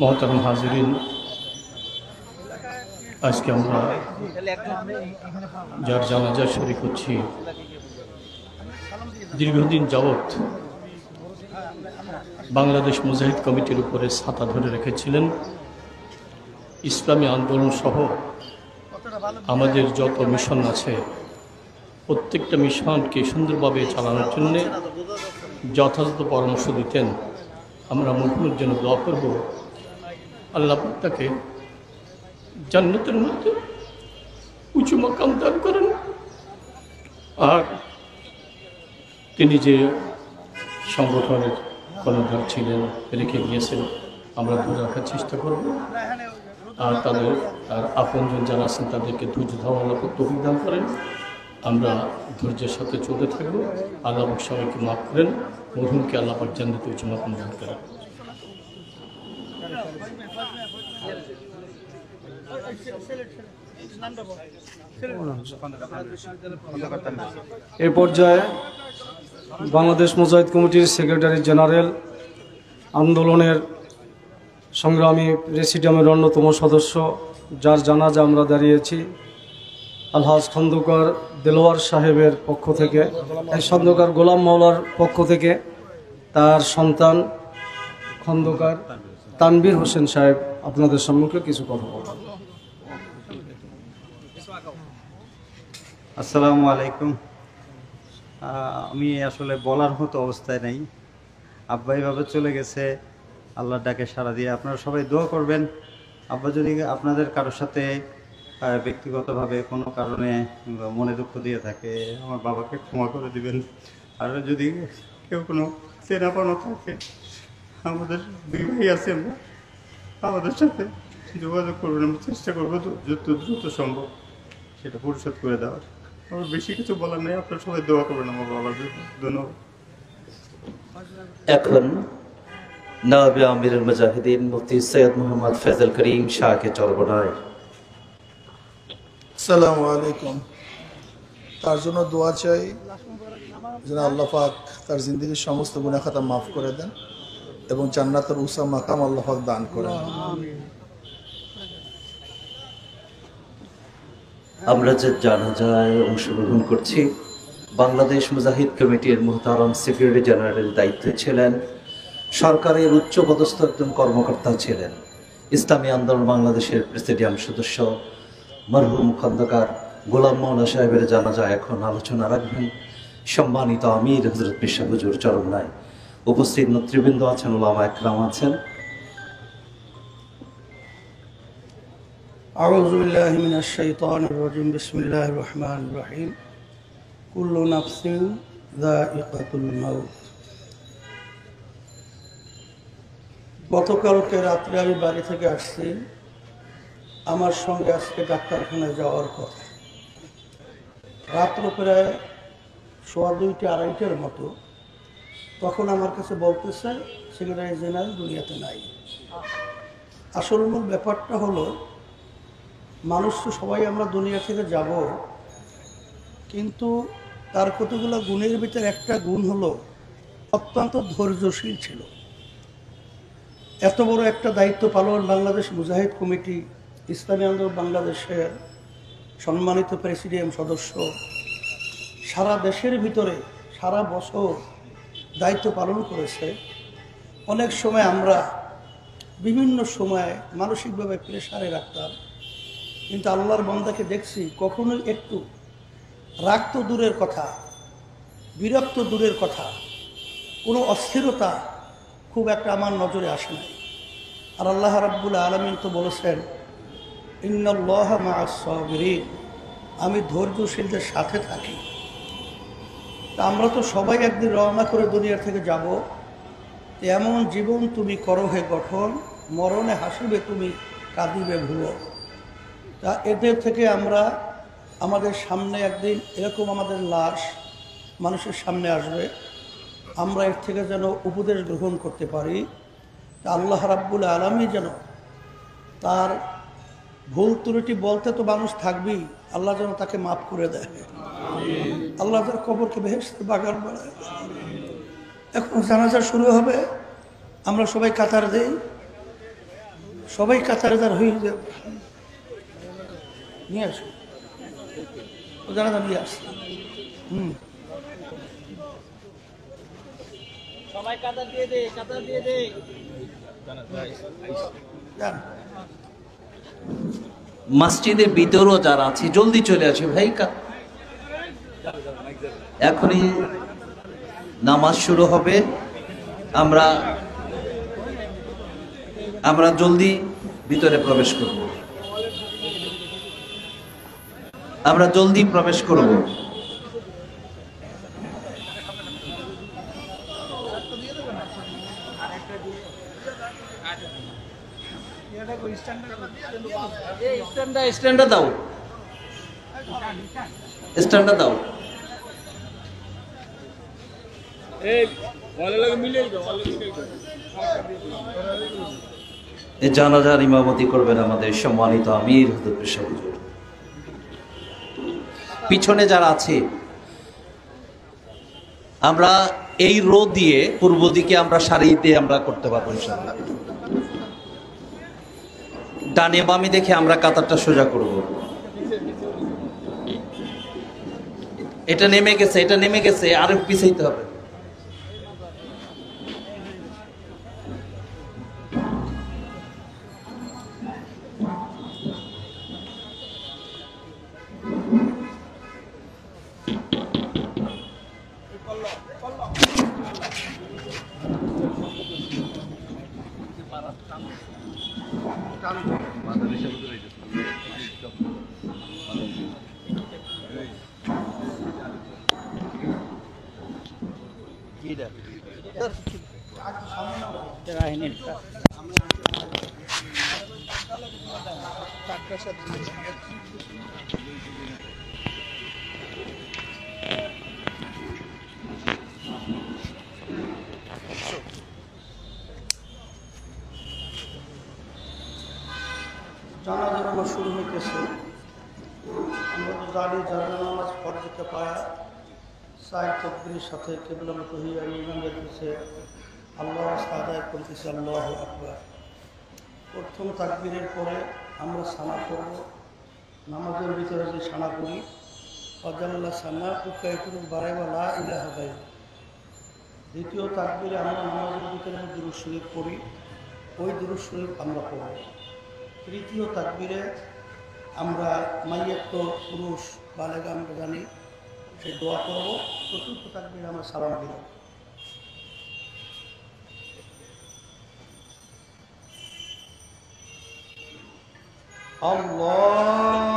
मोहतरम हाजिरीन, आज के আমরা যার জানাজা শরীক হচ্ছি, দীর্ঘদিন যাবৎ বাংলাদেশ মুজাহিদ কমিটির উপরে ছাতা ধরে রেখেছিলেন। ইসলামী আন্দোলন সহ আমাদের যত মিশন আছে প্রত্যেকটা মিশনকে সুন্দরভাবে চালানোর জন্য যথাযথ পরামর্শ দিতেন। আমরা মরহুমের জন্য দোয়া করব, আল্লাহ তাকে জান্নাতের মধ্যে উঁচু মাকাম দান করেন। আর তিনি যে সংগঠনের কর্ণধার ছিলেন, রেখে গিয়েছেন, আমরা ধরে রাখার চেষ্টা করব। আর তাদের আর আপনজন যারা আছেন তাদেরকে ধৈর্য ধারণ তৌফিক দান করেন। আমরা ধৈর্যের সাথে চলতে থাকব। আল্লাহ সবাইকে মাফ করেন, মরহুমকে আল্লাহ পাক জান্নাতে উঁচু মাকাম দান করেন। এ পর্যায়ে বাংলাদেশ মুজাহিদ কমিটির সেক্রেটারি জেনারেল, আন্দোলনের সংগ্রামী প্রেসিডিয়ামের অন্যতম সদস্য, যার জানাজা আমরা দাঁড়িয়েছি, আলহাজ খন্দকার দেলোয়ার সাহেবের পক্ষ থেকে, খন্দকার গোলাম মাওলার পক্ষ থেকে তার সন্তান খন্দকার তানভীর হোসেন সাহেব আপনাদের সম্মুখে কিছু কথা বলবেন। আসসালামু আলাইকুম। আমি আসলে বলার মতো অবস্থায় নেই। আব্বা এইভাবে চলে গেছে, আল্লাহর ডাকে সাড়া দিয়ে আপনারা সবাই দোয়া করবেন। আব্বা যদি আপনাদের কারোর সাথে ব্যক্তিগতভাবে কোনো কারণে মনে দুঃখ দিয়ে থাকে, আমার বাবাকে ক্ষমা করে দিবেন। আর যদি কেউ কোনো চেনা পানো থাকে, আমাদের দুই ভাই আছে, আমরা আমাদের সাথে যোগাযোগ করবেন। আমরা চেষ্টা করবো যত দ্রুত সম্ভব সেটা পরিশোধ করে দেওয়ার। আমার বেশি কিছু বলার নেই, আপনারা সবাই দোয়া করবেন আমার বাবার জন্য। ধন্যবাদ। এখন নায়েবে আমিরুল মুজাহিদিন মুফতি সৈয়দ মোহাম্মদ ফয়জল করিম শাহকে চরবনায়। আসসালামু আলাইকুম। তার জন্য দোয়া চাই যেন আল্লাহ পাক তার জিন্দগির সমস্ত গুনাহ খাতা মাফ করে দেন এবং জান্নাতের উঁচা মাকাম আল্লাহ পাক দান করেন। আমরা যে জানাজায় অংশগ্রহণ করছি, বাংলাদেশ মুজাহিদ কমিটির মুহতারাম সেক্রেটারি জেনারেল দায়িত্বে ছিলেন, সরকারের উচ্চপদস্থ একজন কর্মকর্তা ছিলেন, ইসলামী আন্দোলন বাংলাদেশের প্রেসিডিয়াম সদস্য মরহুম খন্দকার গোলাম মাওলা সাহেবের জানাজায় এখন আলোচনা রাখবেন সম্মানিত আমির হযরত মির্জা হুজুর চরমনায়। উপস্থিত নেতৃবৃন্দ আছেন, উলামা একরাম আছেন। আউযু বিল্লাহি মিনাশ শাইতানির রাজিম। বিসমিল্লাহির রহমানির রহিম। কুল্লু নাফসিন যায়িকাতুল মাউত। গতকালকে রাত্রে আমি বাড়ি থেকে আসছি, আমার সঙ্গে আজকে ডাক্তারখানায় যাওয়ার কথা। রাত্র প্রায় 2:30-2:30টার মতো, তখন আমার কাছে বলতেছে সেক্রেটারি জেনারেল দুনিয়াতে নাই। আসল মূল ব্যাপারটা হলো, মানুষ তো সবাই আমরা দুনিয়া থেকে যাব, কিন্তু তার কতগুলো গুণের ভিতরে একটা গুণ হলো অত্যন্ত ধৈর্যশীল ছিল। এত বড় একটা দায়িত্ব পালন বাংলাদেশ মুজাহিদ কমিটি, ইসলামী আন্দোলন বাংলাদেশের সম্মানিত প্রেসিডিয়াম সদস্য, সারা দেশের ভিতরে সারা বছর দায়িত্ব পালন করেছে। অনেক সময় আমরা বিভিন্ন সময় মানসিকভাবে প্রেসারে রাখতাম, কিন্তু আল্লাহর বান্দাকে দেখছি কখনোই একটু রাগ তো দূরের কথা, বিরক্ত দূরের কথা, কোনো অস্থিরতা খুব একটা আমার নজরে আসে নাই। আর আল্লাহ রাব্বুল আলামিন তো বলেছেন, ইন্নাল্লাহা মা'আস সাবিরিন, আমি ধৈর্যশীলদের সাথে থাকি। তা আমরা তো সবাই একদিন রওনা করে দুনিয়া থেকে যাব। এমন জীবন তুমি করো হে গঠন, মরণে হাসিবে তুমি কাঁদিবে ভুলো। তা এদের থেকে আমরা আমাদের সামনে একদিন এরকম আমাদের লাশ মানুষের সামনে আসবে, আমরা এর থেকে যেন উপদেশ গ্রহণ করতে পারি। তা আল্লাহ রাব্বুল আলামিন যেন তার ভুল ত্রুটি বলতে তো মানুষ থাকবেই, আল্লাহ যেন তাকে মাফ করে দেয়, আল্লাহ তার কবরকে বেহেশতের বাগান বানায়। এখন জানাজা শুরু হবে, আমরা সবাই কাতার দেই। সবাই কাতারে দাঁড় হয়ে যাবে, নিয়ে আসো, ও জানাজা নিয়ে আসছে। যান। মসজিদের ভিতরও যারা আছে জলদি চলে আসে ভাই, এখনই নামাজ শুরু হবে। আমরা জলদি ভিতরে প্রবেশ করব, আমরা জলদি প্রবেশ করব। স্ট্যান্ডটা দাও, স্ট্যান্ডটা দাও। এই জানাজার ইমামতি করবেন আমাদের সম্মানিত আমির হুজুর পেশা হুজুর। পিছনে যারা আছে, আমরা এই রো দিয়ে পূর্ব দিকে আমরা সারিতে আমরা করতে পারবো ইনশাআল্লাহ। ডানে বামে দেখে আমরা কাতারটা সোজা করব। এটা নেমে গেছে, এটা নেমে গেছে, আরো পিছাইতে হবে। জানাজার নামাজ শুরু হইতেছে। আমরা তো জানি জানাজা নামাজ ফরজকে পায়া সাইড তকবীরের সাথে কেবলামুখী হইয়া ইমামের কাছে আল্লাহ আদায় করতেছে, আল্লাহু আকবার। প্রথম তাকবীরের পরে আমরা সানা করব। নামাজের ভিতরে যে সানা করি, ফজল্লা সানা উকাইতুল বারাইওয়ালা ইলাহা গায়রু। দ্বিতীয় তাকবীরে আমরা নামাজের ভিতরে দুরূদ শরীফ পড়ি, ওই দুরূদ শরীফ আমরা পড়ব। তৃতীয় তাকবীরে আমরা মাইয়াত পুরুষ বালেগা আমরা জানি, সে দোয়া করব। চতুর্থ তাকবীরে আমরা সালাম দিব। আল্লাহ